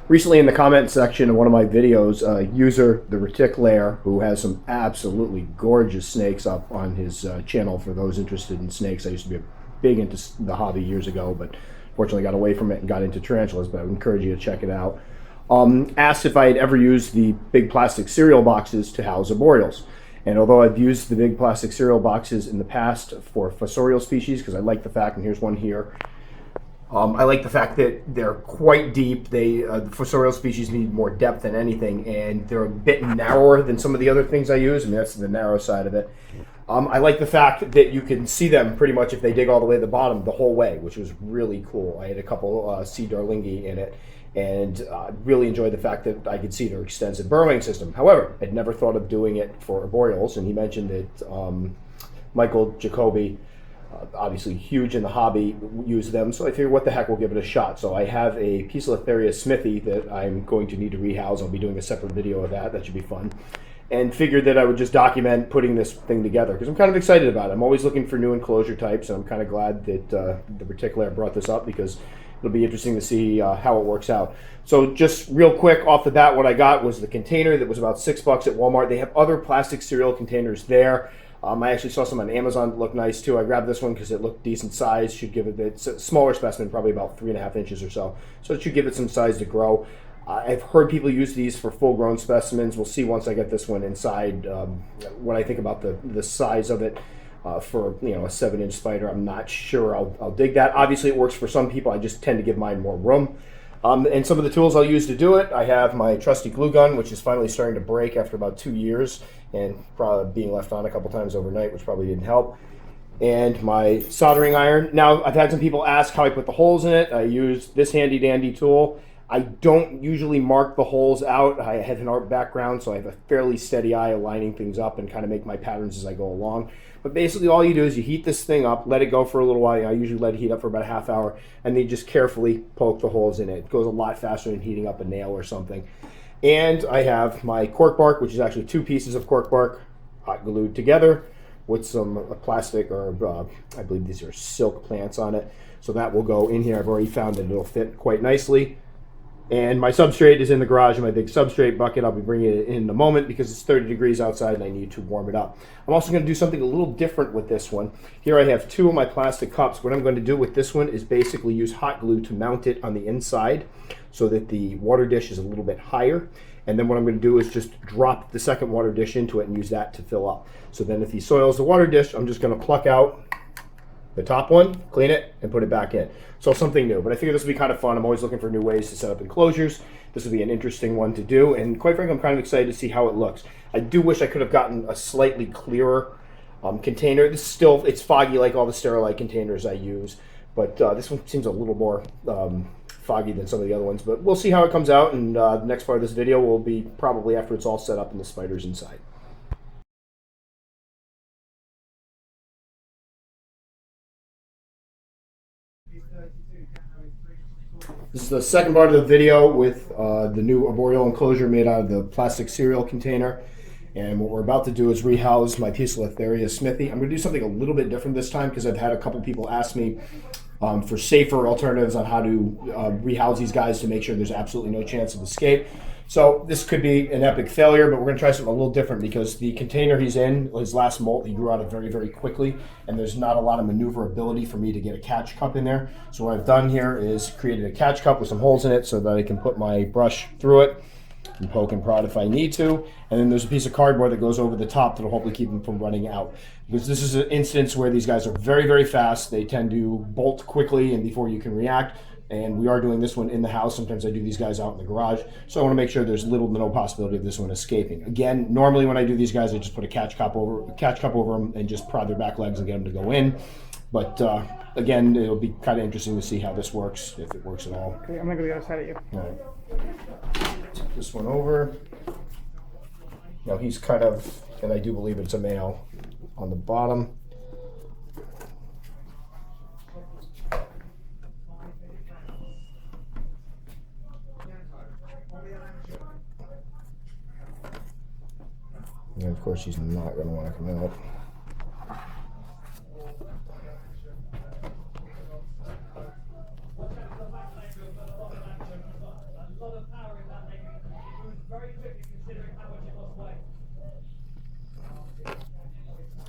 Recently in the comment section of one of my videos, user the Reticulaire, who has some absolutely gorgeous snakes up on his channel for those interested in snakes. I used to be big into the hobby years ago, but fortunately got away from it and got into tarantulas, but I would encourage you to check it out. Asked if I had ever used the big plastic cereal boxes to house arboreals. And although I've used the big plastic cereal boxes in the past for fossorial species, because I like the fact, and here's one here, I like the fact that they're quite deep. The fossorial species need more depth than anything, and they're a bit narrower than some of the other things I use. I mean, that's the narrow side of it. I like the fact that you can see them pretty much if they dig all the way to the bottom the whole way, which was really cool. I had a couple C. darlingi in it, and really enjoyed the fact that I could see their extensive burrowing system. However, I'd never thought of doing it for arboreals, and he mentioned that Michael Jacoby, obviously huge in the hobby, use them, so I figured what the heck, we'll give it a shot. So I have a Poecilotheria smithi that I'm going to need to rehouse. I'll be doing a separate video of that. That should be fun. And figured that I would just document putting this thing together because I'm kind of excited about it. I'm always looking for new enclosure types, and I'm kind of glad that the Reticulaire brought this up because it'll be interesting to see how it works out. So just real quick off the bat, what I got was the container that was about $6 at Walmart. They have other plastic cereal containers there. I actually saw some on Amazon that looked nice too. I grabbed this one because it looked decent size. Should give it, it's a smaller specimen, probably about 3.5 inches or so. So it should give it some size to grow. I've heard people use these for full-grown specimens. We'll see once I get this one inside what I think about the size of it. For a 7-inch spider, I'm not sure I'll dig that. Obviously, it works for some people. I just tend to give mine more room. And some of the tools I'll use to do it, I have my trusty glue gun, which is finally starting to break after about 2 years, and probably being left on a couple times overnight, which probably didn't help. And my soldering iron. Now, I've had some people ask how I put the holes in it. I use this handy dandy tool. I don't usually mark the holes out. I have an art background, so I have a fairly steady eye of lining things up and kind of make my patterns as I go along. But basically all you do is you heat this thing up, let it go for a little while. I usually let it heat up for about a half hour, and then you just carefully poke the holes in it. It goes a lot faster than heating up a nail or something. And I have my cork bark, which is actually 2 pieces of cork bark hot glued together with some plastic, or I believe these are silk plants on it. So that will go in here. I've already found that it'll fit quite nicely. And my substrate is in the garage in my big substrate bucket. I'll be bringing it in a moment because it's 30 degrees outside and I need to warm it up. I'm also going to do something a little different with this one. Here I have 2 of my plastic cups. What I'm going to do with this one is basically use hot glue to mount it on the inside so that the water dish is a little bit higher. And then what I'm going to do is just drop the second water dish into it and use that to fill up. So then if he soils the water dish, I'm just going to pluck out the top one, clean it, and put it back in. So something new, but I figure this will be kind of fun. I'm always looking for new ways to set up enclosures. This will be an interesting one to do, and quite frankly, I'm kind of excited to see how it looks. I do wish I could have gotten a slightly clearer container. This still, it's foggy like all the Sterilite containers I use, but this one seems a little more foggy than some of the other ones, but we'll see how it comes out, and the next part of this video will be probably after it's all set up and the spider's inside. This is the second part of the video with the new arboreal enclosure made out of the plastic cereal container. And what we're about to do is rehouse my Poecilotheria smithi. I'm going to do something a little bit different this time because I've had a couple people ask me for safer alternatives on how to rehouse these guys to make sure there's absolutely no chance of escape. So this could be an epic failure, but we're going to try something a little different because the container he's in, his last molt, he grew out of very, very quickly, and there's not a lot of maneuverability for me to get a catch cup in there. So what I've done here is created a catch cup with some holes in it so that I can put my brush through it and poke and prod if I need to. And then there's a piece of cardboard that goes over the top that'll hopefully keep them from running out. Because this is an instance where these guys are very, very fast. They tend to bolt quickly and before you can react. And we are doing this one in the house. Sometimes I do these guys out in the garage. So I want to make sure there's little to no possibility of this one escaping. Again, normally when I do these guys, I just put a catch cup over them and just prod their back legs and get them to go in. But again, it'll be kind of interesting to see how this works, if it works at all. Okay, I'm going to go the other side of you. All right. Take this one over. Now he's kind of, and I do believe it's a male, on the bottom. And of course, he's not going to want to come out.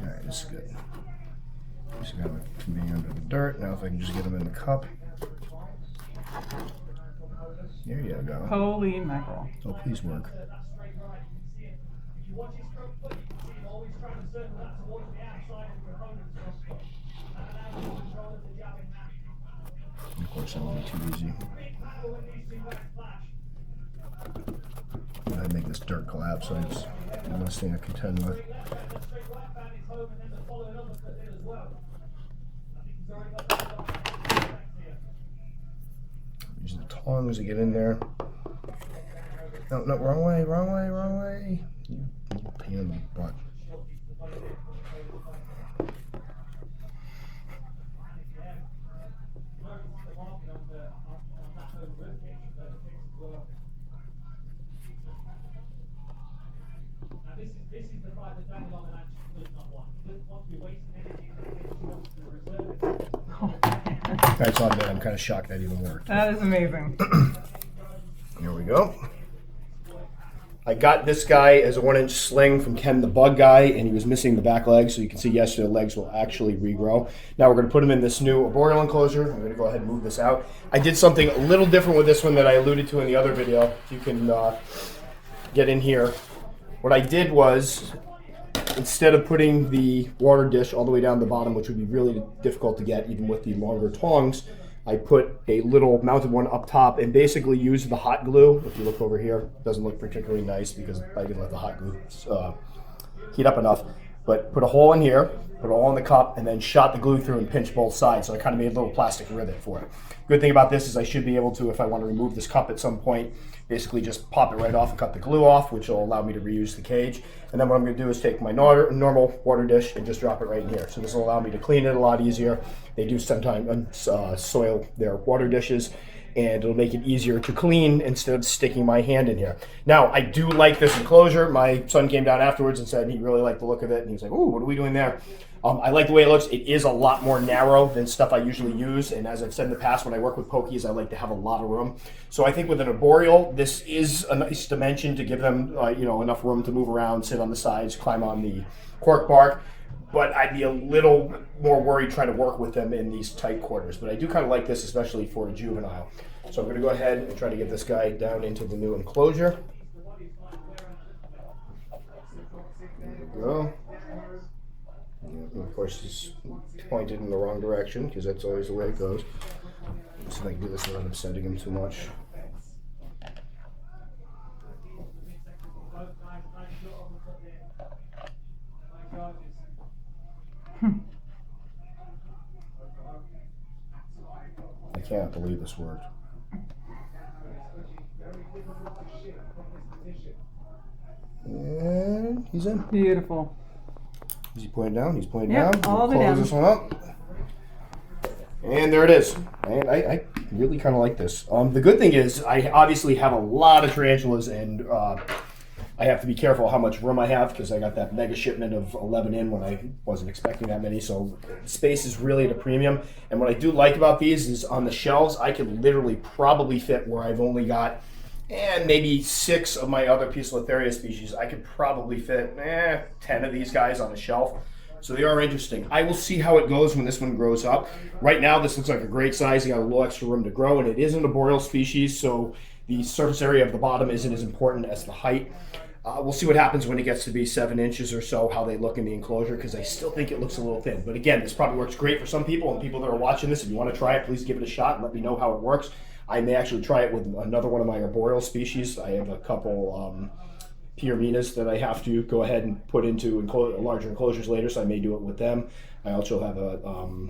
Alright, this is good. Just got him from being under the dirt. Now if I can just get him in the cup. There you go. Holy mackerel. Oh, please work. Of course, that won't be too easy. I make this dirt collapse, so it's the last thing I contend with. Use the tongs to get in there. No, no, wrong way, wrong way, wrong way. You pain in the butt. That's on me. I'm kind of shocked that even worked. That is amazing. Here we go. I got this guy as a 1-inch sling from Ken the Bug Guy, and he was missing the back legs, so you can see yesterday the legs will actually regrow. Now we're going to put him in this new arboreal enclosure. I'm going to go ahead and move this out. I did something a little different with this one that I alluded to in the other video. If you can get in here. What I did was, instead of putting the water dish all the way down the bottom, which would be really difficult to get even with the longer tongs, I put a little mounted one up top and basically used the hot glue. If you look over here, it doesn't look particularly nice because I didn't let the hot glue heat up enough. But put a hole in here, put it all in the cup, and then shot the glue through and pinched both sides. So I kind of made a little plastic rivet for it. Good thing about this is I should be able to, if I want to remove this cup at some point, basically just pop it right off and cut the glue off, which will allow me to reuse the cage. And then what I'm going to do is take my normal water dish and just drop it right in here. So this will allow me to clean it a lot easier. They do sometimes soil their water dishes, and it'll make it easier to clean instead of sticking my hand in here. Now, I do like this enclosure. My son came down afterwards and said he really liked the look of it, and he was like, "Ooh, what are we doing there?" I like the way it looks. It is a lot more narrow than stuff I usually use, and as I've said in the past, when I work with pokies, I like to have a lot of room. So I think with an arboreal, this is a nice dimension to give them enough room to move around, sit on the sides, climb on the cork bark. But I'd be a little more worried trying to work with them in these tight quarters. But I do kind of like this, especially for a juvenile. So I'm going to go ahead and try to get this guy down into the new enclosure. There we go. And of course, it's pointed in the wrong direction because that's always the way it goes. Let's see if I can do this without upsetting him too much. I can't believe this worked. And he's in. Beautiful. Is he pointing down? He's pointing Yep, down. all the way down. Close this one up. And there it is. And I really kind of like this. The good thing is I obviously have a lot of tarantulas, and I have to be careful how much room I have because I got that mega shipment of 11 in when I wasn't expecting that many. So space is really at a premium. And what I do like about these is on the shelves, I can literally probably fit where I've only got maybe 6 of my other Poecilotheria species. I could probably fit 10 of these guys on a shelf. So they are interesting. I will see how it goes when this one grows up. Right now, this looks like a great size. You got a little extra room to grow, and it is an arboreal species, so the surface area of the bottom isn't as important as the height. We'll see what happens when it gets to be 7 inches or so, how they look in the enclosure, because I still think it looks a little thin. But again, this probably works great for some people, and people that are watching this, if you want to try it, please give it a shot and let me know how it works. I may actually try it with another one of my arboreal species. I have a couple Pyramidus that I have to go ahead and put into larger enclosures later, so I may do it with them. I also have a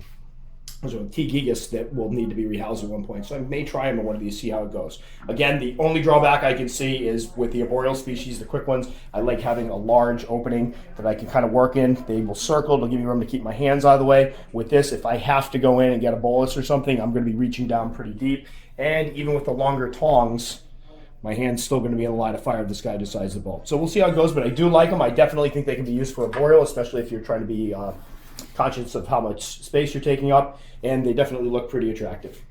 T. gigas that will need to be rehoused at one point, so I may try them in one of these, see how it goes. Again, the only drawback I can see is with the arboreal species, the quick ones, I like having a large opening that I can kind of work in. They will circle, it'll give me room to keep my hands out of the way. With this, if I have to go in and get a bolus or something, I'm going to be reaching down pretty deep. And even with the longer tongs, my hand's still going to be in the line of fire if this guy decides to bolt. So we'll see how it goes, but I do like them. I definitely think they can be used for arboreal, especially if you're trying to be conscious of how much space you're taking up, and they definitely look pretty attractive.